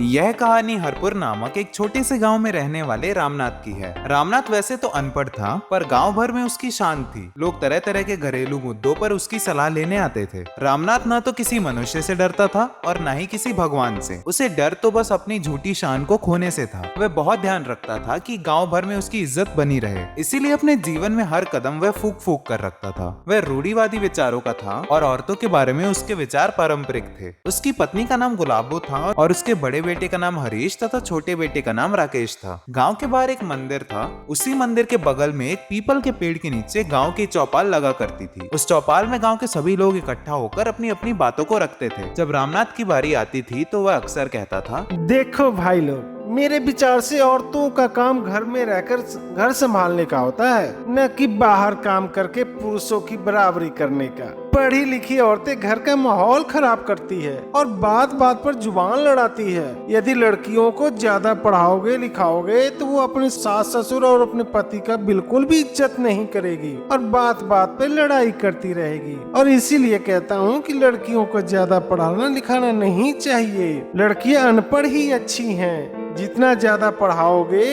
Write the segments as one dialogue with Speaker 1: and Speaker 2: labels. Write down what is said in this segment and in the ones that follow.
Speaker 1: यह कहानी हरपुर नामक एक छोटे से गांव में रहने वाले रामनाथ की है। रामनाथ वैसे तो अनपढ़ था, पर गांव भर में उसकी शान थी। लोग तरह तरह के घरेलू मुद्दों पर उसकी सलाह लेने आते थे। रामनाथ न तो किसी मनुष्य से डरता था और न ही किसी भगवान से। उसे डर तो बस अपनी झूठी शान को खोने से था। वह बहुत ध्यान रखता था कि गाँव भर में उसकी इज्जत बनी रहे, इसीलिए अपने जीवन में हर कदम वह फूक फूक कर रखता था। वह रूढ़िवादी विचारों का था और औरतों के बारे में उसके विचार पारंपरिक थे। उसकी पत्नी का नाम गुलाबो था और उसके बड़े बेटे का नाम हरीश तथा छोटे बेटे का नाम राकेश था। गांव के बाहर एक मंदिर था। उसी मंदिर के बगल में एक पीपल के पेड़ के नीचे गांव की चौपाल लगा करती थी। उस चौपाल में गांव के सभी लोग इकट्ठा होकर अपनी अपनी बातों को रखते थे। जब रामनाथ की बारी आती थी तो वह अक्सर कहता था,
Speaker 2: देखो भाई लोग, मेरे विचार से औरतों का काम घर में रहकर घर संभालने का होता है, न कि बाहर काम करके पुरुषों की बराबरी करने का। पढ़ी लिखी औरतें घर का माहौल खराब करती है और बात बात पर जुबान लड़ाती है। यदि लड़कियों को ज्यादा पढ़ाओगे लिखाओगे तो वो अपने सास ससुर और अपने पति का बिल्कुल भी इज्जत नहीं करेगी और बात बात पे लड़ाई करती रहेगी। और इसीलिए कहता हूँ कि लड़कियों को ज्यादा पढ़ाना लिखाना नहीं चाहिए। लड़कियाँ अनपढ़ ही अच्छी हैं। जितना ज्यादा पढ़ाओगे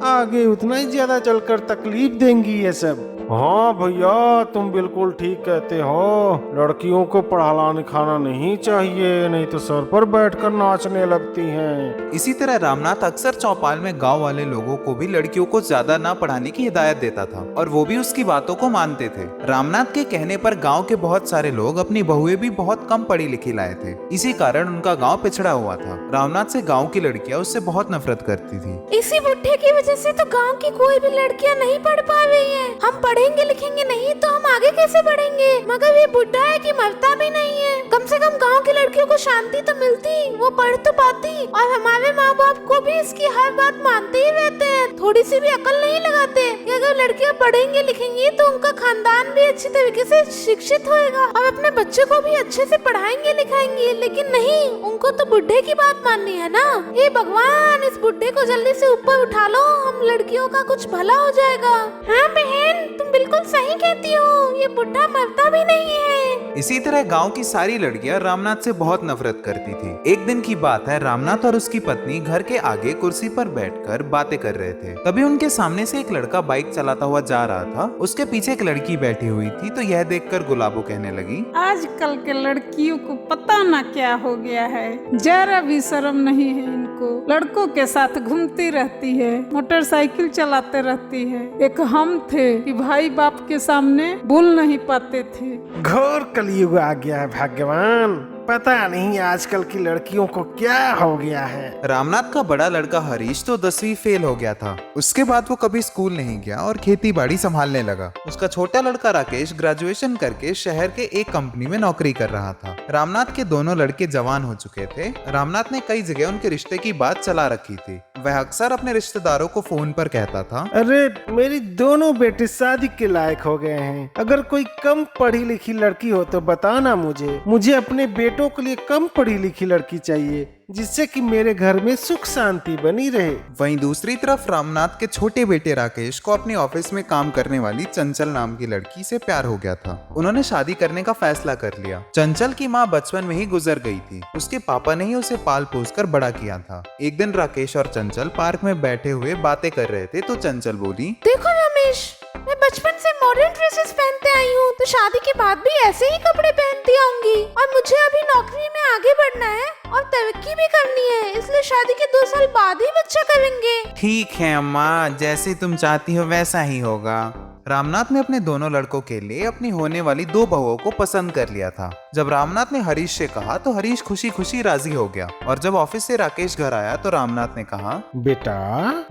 Speaker 2: आगे उतना ही ज्यादा चलकर तकलीफ देंगी ये सब। हाँ भैया, तुम बिल्कुल ठीक कहते हो। लड़कियों को पढ़ाना लिखाना नहीं चाहिए, नहीं तो सर पर बैठकर नाचने लगती हैं।
Speaker 1: इसी तरह रामनाथ अक्सर चौपाल में गांव वाले लोगों को भी लड़कियों को ज्यादा ना पढ़ाने की हिदायत देता था और वो भी उसकी बातों को मानते थे। रामनाथ के कहने पर गांव के बहुत सारे लोग अपनी बहुएं भी बहुत कम पढ़ी लिखी लाए थे। इसी कारण उनका गांव पिछड़ा हुआ था। रामनाथ से गांव की लड़कियां उससे बहुत नफरत करती थी।
Speaker 3: इसी बुढ़े की वजह से तो गांव की कोई भी लड़कियां नहीं पढ़ पा रही है। हम पढ़ेंगे लिखेंगे नहीं तो हम आगे कैसे बढ़ेंगे? मगर ये बुढ़ा है कि मरता भी नहीं है। कम से कम गांव की लड़कियों को शांति तो मिलती, वो पढ़ तो पाती। और हमारे माँ बाप को भी इसकी हर बात मानते ही रहते हैं, थोड़ी सी भी अकल नहीं लगाते कि अगर लड़कियां पढ़ेंगी लिखेंगी तो उनका खानदान भी अच्छी तरीके से शिक्षित होएगा और अपने बच्चे को भी अच्छे से पढ़ाएंगे लिखाएंगे। लेकिन नहीं, उनको तो बुढ़े की बात माननी है ना। हे भगवान, इस बुढ़े को जल्दी से ऊपर उठा लो, हम लड़कियों का कुछ भला हो जाएगा। हाँ बहन, तुम बिल्कुल सही कहती हो, ये बुढ़ा मरता भी नहीं है।
Speaker 1: इसी तरह गांव की सारी लड़कियां रामनाथ से बहुत नफरत करती थी। एक दिन की बात है, रामनाथ और उसकी पत्नी घर के आगे कुर्सी पर बैठकर बातें कर रहे थे। तभी उनके सामने से एक लड़का बाइक चलाता हुआ जा रहा था। उसके पीछे एक लड़की बैठी हुई थी। तो यह देखकर गुलाबो कहने लगी,
Speaker 4: आजकल के लड़कियों को पता ना क्या हो गया है, जरा भी शर्म नहीं है इनको। लड़कों के साथ घूमती रहती है, मोटरसाइकिल चलाते रहती है। एक हम थे कि भाई बाप के सामने बोल नहीं पाते थे।
Speaker 2: घोर कलयुग आ गया है भगवान, पता नहीं आजकल की लड़कियों को क्या हो गया है।
Speaker 1: रामनाथ का बड़ा लड़का हरीश तो 10वीं फेल हो गया था। उसके बाद वो कभी स्कूल नहीं गया और खेती बाड़ी संभालने लगा। उसका छोटा लड़का राकेश ग्रेजुएशन करके शहर के एक कंपनी में नौकरी कर रहा था। रामनाथ के दोनों लड़के जवान हो चुके थे। रामनाथ ने कई जगह उनके रिश्ते की बात चला रखी थी। वह अक्सर अपने रिश्तेदारों को फोन पर कहता था,
Speaker 2: अरे मेरी दोनों बेटे शादी के लायक हो गए हैं। अगर कोई कम पढ़ी लिखी लड़की हो तो बताना मुझे अपने बेटों के लिए कम पढ़ी लिखी लड़की चाहिए, जिससे कि मेरे घर में सुख शांति बनी रहे।
Speaker 1: वहीं दूसरी तरफ रामनाथ के छोटे बेटे राकेश को अपने ऑफिस में काम करने वाली चंचल नाम की लड़की से प्यार हो गया था। उन्होंने शादी करने का फैसला कर लिया। चंचल की माँ बचपन में ही गुजर गई थी। उसके पापा ने ही उसे पाल पोस कर बड़ा किया था। एक दिन राकेश और चंचल पार्क में बैठे हुए बातें कर रहे थे तो चंचल बोली,
Speaker 3: देखो रमेश, मैं बचपन से मॉडर्न ड्रेसेस पहनते आई हूँ, तो शादी के बाद भी ऐसे ही कपड़े पहनती आऊंगी। और मुझे अभी नौकरी में आगे बढ़ना है और तरक्की भी करनी है, इसलिए शादी के 2 साल बाद ही बच्चा करेंगे।
Speaker 1: ठीक है अम्मा, जैसे तुम चाहती हो वैसा ही होगा। रामनाथ ने अपने दोनों लड़कों के लिए अपनी होने वाली 2 बहुओं को पसंद कर लिया था। जब रामनाथ ने हरीश से कहा तो हरीश खुशी खुशी राजी हो गया। और जब ऑफिस से राकेश घर आया तो रामनाथ ने कहा,
Speaker 2: बेटा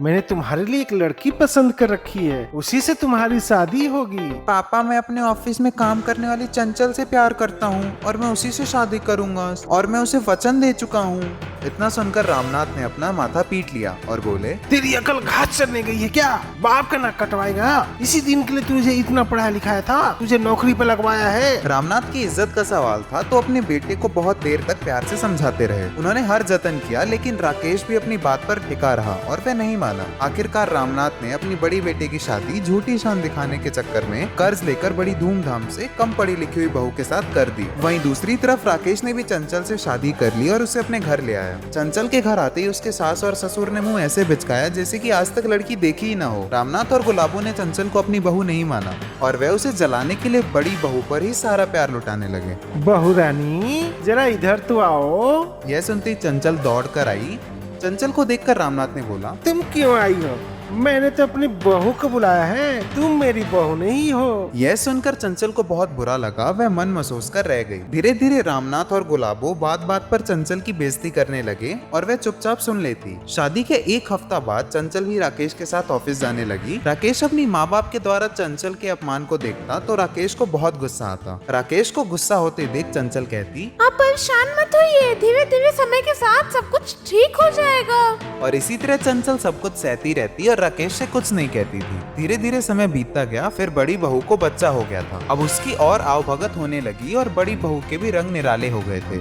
Speaker 2: मैंने तुम्हारे लिए एक लड़की पसंद कर रखी है, उसी से तुम्हारी शादी होगी।
Speaker 1: पापा, मैं अपने ऑफिस में काम करने वाली चंचल से प्यार करता हूँ और मैं उसी से शादी करूंगा और मैं उसे वचन दे चुका हूँ। इतना सुनकर रामनाथ ने अपना माथा पीट लिया और बोले,
Speaker 2: तेरी अकल घात चढ़ने गई है क्या? बाप का नाक कटवाएगा? इसी दिन के लिए तुझे इतना पढ़ाया लिखाया था, तुझे नौकरी पे लगवाया है।
Speaker 1: रामनाथ की इज्जत का सवाल था तो अपने बेटे को बहुत देर तक प्यार से समझाते रहे। उन्होंने हर जतन किया, लेकिन राकेश भी अपनी बात पर टिका रहा और वह नहीं माना। आखिरकार रामनाथ ने अपनी बड़ी बेटे की शादी झूठी शान दिखाने के चक्कर में कर्ज लेकर बड़ी धूमधाम से कम पढ़ी लिखी हुई बहू के साथ कर दी। वहीं दूसरी तरफ राकेश ने भी चंचल से शादी कर ली और उसे अपने घर ले आया। आया। चंचल के घर आते ही उसके सास और ससुर ने मुंह ऐसे बिचकाया जैसे कि आज तक लड़की देखी ही ना हो। रामनाथ और गुलाबो ने चंचल को अपनी बहू नहीं माना और वे उसे जलाने के लिए बड़ी बहू पर ही सारा प्यार लुटाने लगे।
Speaker 2: बहू रानी जरा इधर तो आओ।
Speaker 1: यह सुनती चंचल दौड़ कर आई। चंचल को देखकर रामनाथ ने बोला,
Speaker 2: तुम क्यों आई हो? मैंने तो अपनी बहू को बुलाया है, तुम मेरी बहू नहीं हो।
Speaker 1: यह सुनकर चंचल को बहुत बुरा लगा। वह मन महसूस कर रह गई। धीरे धीरे रामनाथ और गुलाबो बात बात पर चंचल की बेइज्जती करने लगे और वह चुपचाप सुन लेती। शादी के एक हफ्ता बाद चंचल भी राकेश के साथ ऑफिस जाने लगी। राकेश अपनी माँ बाप के द्वारा चंचल के अपमान को देखता तो राकेश को बहुत गुस्सा आता। राकेश को गुस्सा होते देख चंचल कहती,
Speaker 3: आप परेशान मत होइए, धीरे धीरे समय के साथ सब कुछ ठीक हो जाएगा।
Speaker 1: और इसी तरह चंचल सब कुछ सहती रहती और राकेश से कुछ नहीं कहती थी। धीरे धीरे समय बीतता गया। फिर बड़ी बहू को बच्चा हो गया था। अब उसकी और आवभगत होने लगी और बड़ी बहू के भी रंग निराले हो गए थे।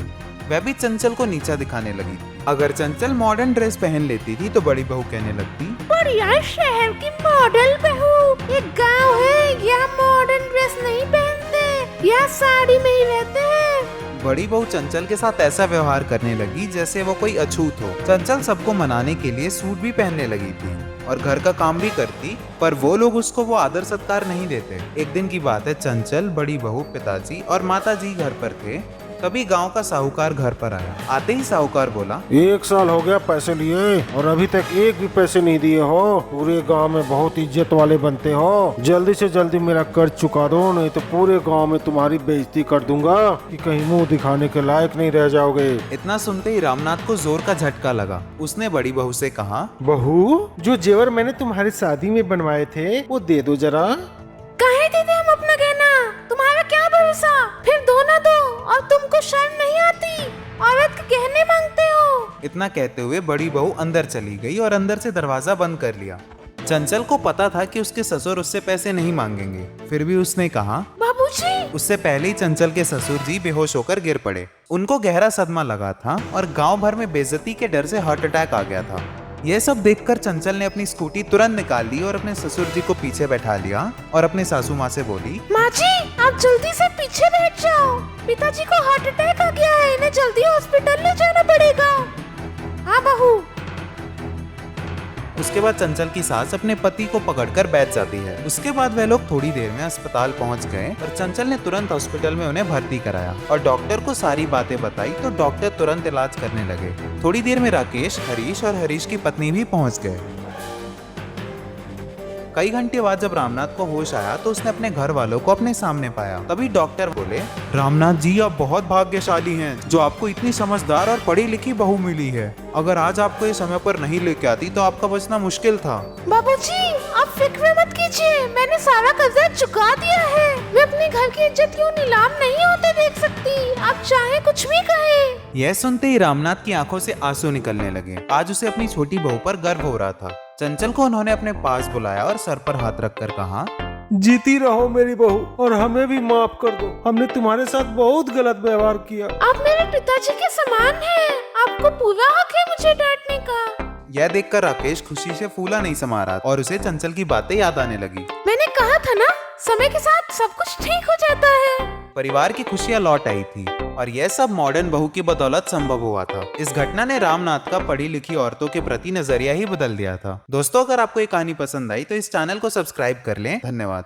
Speaker 1: वह भी चंचल को नीचा दिखाने लगी। अगर चंचल मॉडर्न ड्रेस पहन लेती थी तो बड़ी बहू कहने लगती,
Speaker 3: पर यह शहर की मॉडल बहू, एक गांव है, यहाँ मॉडर्न ड्रेस नहीं पहनते, यहाँ साड़ी में ही रहते हैं।
Speaker 1: बड़ी बहू चंचल के साथ ऐसा व्यवहार करने लगी जैसे वो कोई अछूत हो। चंचल सबको मनाने के लिए सूट भी पहनने लगी थी और घर का काम भी करती, पर वो लोग उसको वो आदर सत्कार नहीं देते। एक दिन की बात है, चंचल, बड़ी बहू, पिताजी और माताजी घर पर थे। तभी गांव का साहूकार घर पर आया। आते ही साहूकार बोला,
Speaker 2: 1 साल हो गया पैसे लिए और अभी तक एक भी पैसे नहीं दिए हो। पूरे गांव में बहुत इज्जत वाले बनते हो। जल्दी से जल्दी मेरा कर्ज चुका दो, नहीं तो पूरे गांव में तुम्हारी बेइज्जती कर दूंगा कि कहीं मुंह दिखाने के लायक नहीं रह जाओगे।
Speaker 1: इतना सुनते ही रामनाथ को जोर का झटका लगा। उसने बड़ी बहू से कहा,
Speaker 2: बहू, जो जेवर मैंने तुम्हारी शादी में बनवाए थे वो दे दो जरा।
Speaker 3: काहे देते हम अपना गहना? तुम्हारा क्या भरोसा? फिर दो ना दो। और तुमको शर्म नहीं आती? औरत के गहने मांगते हो।
Speaker 1: इतना कहते हुए बड़ी बहू अंदर चली गई और अंदर से दरवाजा बंद कर लिया। चंचल को पता था कि उसके ससुर उससे पैसे नहीं मांगेंगे, फिर भी उसने कहा,
Speaker 3: बाबूजी।
Speaker 1: उससे पहले ही चंचल के ससुर जी बेहोश होकर गिर पड़े। उनको गहरा सदमा लगा था और गांव भर में बेइज्जती के डर से हार्ट अटैक आ गया था। यह सब देखकर चंचल ने अपनी स्कूटी तुरंत निकाल ली और अपने ससुर जी को पीछे बैठा लिया और अपने सासू माँ से बोली,
Speaker 3: माँ जी, आप जल्दी से पीछे बैठ जाओ। पिताजी को हार्ट अटैक आ गया है, इन्हें जल्दी हॉस्पिटल ले जाना पड़ेगा। हाँ बहू।
Speaker 1: उसके बाद चंचल की सास अपने पति को पकड़कर बैठ जाती है। उसके बाद वह लोग थोड़ी देर में अस्पताल पहुंच गए और चंचल ने तुरंत हॉस्पिटल में उन्हें भर्ती कराया और डॉक्टर को सारी बातें बताई तो डॉक्टर तुरंत इलाज करने लगे। थोड़ी देर में राकेश, हरीश और हरीश की पत्नी भी पहुंच गए। कई घंटे बाद जब रामनाथ को होश आया तो उसने अपने घर वालों को अपने सामने पाया। तभी डॉक्टर बोले, रामनाथ जी, आप बहुत भाग्यशाली हैं जो आपको इतनी समझदार और पढ़ी लिखी बहू मिली है। अगर आज आपको ये समय पर नहीं लेके आती तो आपका बचना मुश्किल था।
Speaker 3: बाबूजी, आप फिक्र मत कीजिए, मैंने सारा कर्जा चुका दिया है। मैं अपने घर की इज्जत यूं नीलाम नहीं होते देख सकती, आप चाहे कुछ भी कहें।
Speaker 1: यह सुनते ही रामनाथ की आंखों से आंसू निकलने लगे। आज उसे अपनी छोटी बहू पर गर्व हो रहा था। चंचल को उन्होंने अपने पास बुलाया और सर पर हाथ रखकर कहा,
Speaker 2: जीती रहो मेरी बहू और हमें भी माफ कर दो। हमने तुम्हारे साथ बहुत गलत व्यवहार किया।
Speaker 3: आप मेरे पिताजी के समान हैं, आपको पूरा हक है मुझे डांटने का।
Speaker 1: यह देखकर राकेश खुशी से फूला नहीं समा रहा और उसे चंचल की बातें याद आने लगी।
Speaker 3: मैंने कहा था ना, समय के साथ सब कुछ ठीक हो जाता है।
Speaker 1: परिवार की खुशियां लौट आई थी और यह सब मॉडर्न बहू की बदौलत संभव हुआ था। इस घटना ने रामनाथ का पढ़ी लिखी औरतों के प्रति नजरिया ही बदल दिया था। दोस्तों, अगर आपको ये कहानी पसंद आई तो इस चैनल को सब्सक्राइब कर लें। धन्यवाद।